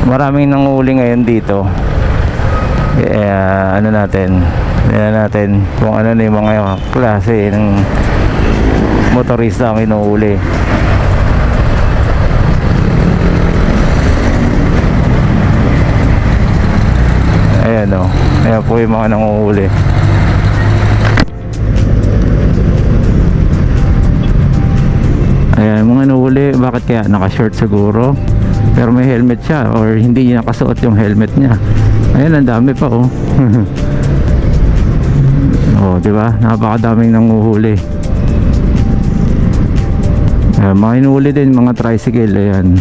maraming nanguhuli ngayon dito. Ano natin, kung ano na yung mga klase ng motorista ang inuhuli. Ayan o, ayan po yung mga nanguhuli. Ayan, mga nanguhuli, bakit kaya? Naka-short siguro, pero may helmet siya, or hindi niya nakasuot yung helmet niya. Ayan, ang dami pa oh. Oh, di ba? Napakadaming nanguhuli. Ayan, mga inuhuli din mga tricycle. Ayan,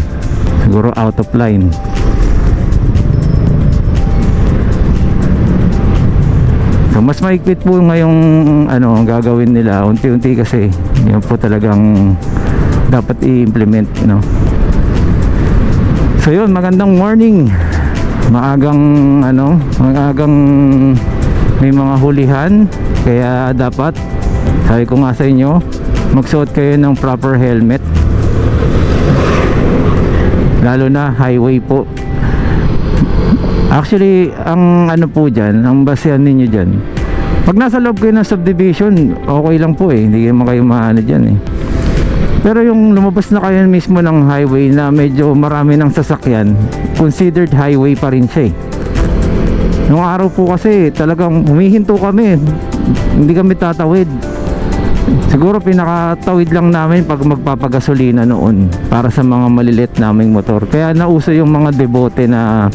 siguro out of line. So, mas maigpit po ngayong ano gagawin nila unti-unti kasi yan po talagang dapat i-implement, no? So yun, magandang morning. Maagang may mga hulihan, kaya dapat, sabi ko nga sa inyo, magsuot kayo ng proper helmet, lalo na highway po. Actually, ang ano po dyan, ang basehan ninyo dyan, pag nasa loob kayo ng subdivision, okay lang po eh, hindi naman kayo maano dyan eh. Pero yung lumabas na kayo mismo ng highway na medyo marami ng sasakyan, considered highway pa rin siya eh. Nung araw po kasi talagang humihinto kami, hindi kami tatawid. Siguro pinakatawid lang namin pag magpapagasolina noon para sa mga malilit naming motor. Kaya nauso yung mga debote na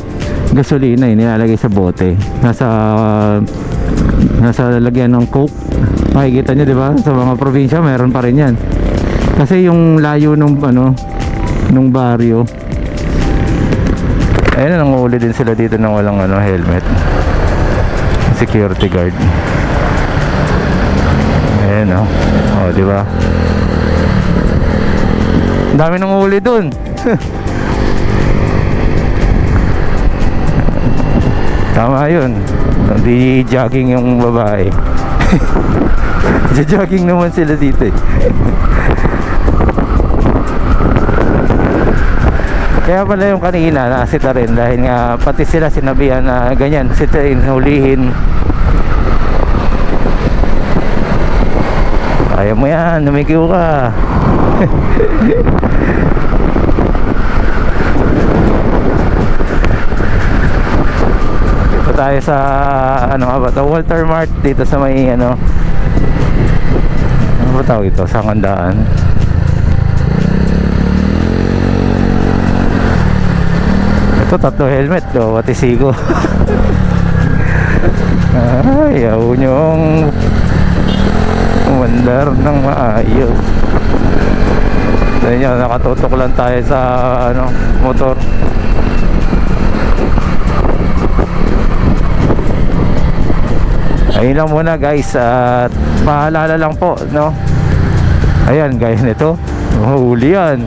gasolina eh, nilalagay sa bote. Nasa lalagyan ng coke. Makikita nyo diba? Sa mga probinsya meron pa rin yan. Kasi yung layo nung baryo. Ayun, nanguhuli din sila dito ng walang helmet. Security guard. Ayun oh. Oh, di ba? Dami nanguhuli doon. Tama yun. Hindi jogging yung babae. Jogging naman sila dito eh. Kaya pala yung kanina nakasita rin dahil nga pati sila sinabihan na ganyan, sitain, hulihin. Ayaw mo yan, numikiw ka. Dito tayo sa Walter Mart dito sa may ano ba tawag ito? Sangandaan. Ito, tatlo helmet do, watisigo. Ayaw nyong umandar ng maayos. Dahil nakatutok lang tayo sa motor. Ayun lang muna guys, at paalala lang po, no? Ayan, gaya nito, mahuli yan.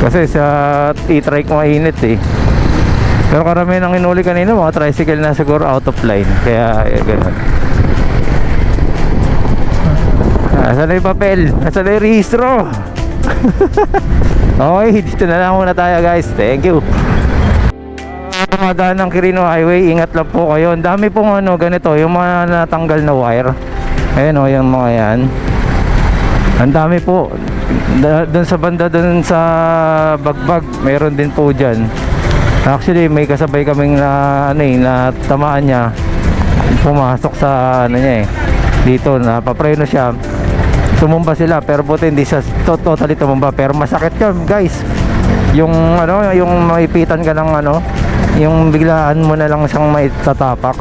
Kasi sa e-trike mainit eh. Pero karamihan ng inuli kanina mga tricycle na siguro out of line. Kaya ganun. Asan na yung papel? Asan na yung rehistro? Okay, dito na lang muna tayo guys. Thank you. Dumadaan ng Quirino Highway, ingat lang po kayo. Ang dami pong ganito, yung mga natanggal na wire. Ayan o, yung mga yan. Ang dami po. Doon sa banda, doon sa Bagbag, mayroon din po dyan. Actually, may kasabay kaming na tamaan niya. Pumasok sa niya eh. Dito, napapreno siya. Tumumba sila, pero buti hindi siya totally tumumba. Pero masakit yun, guys. Yung yung maipitan ka ng yung biglaan mo na lang siyang maitatapak.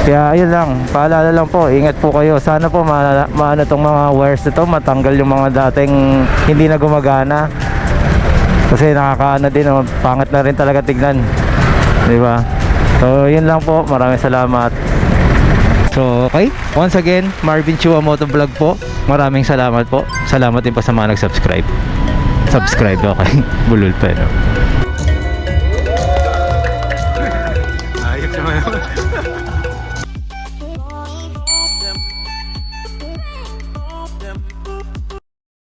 Kaya ayun lang, paalala lang po, ingat po kayo. Sana po maano tong mga wires nito, matanggal yung mga dating hindi na gumagana. Kasi nakakaano din, pangit na rin talaga tignan, di ba? So yun lang po, maraming salamat. So okay, once again, Marvin Chua Motovlog po. Maraming salamat po. Salamat din po sa mga nag-subscribe. Subscribe, okay. Bulol pa, no?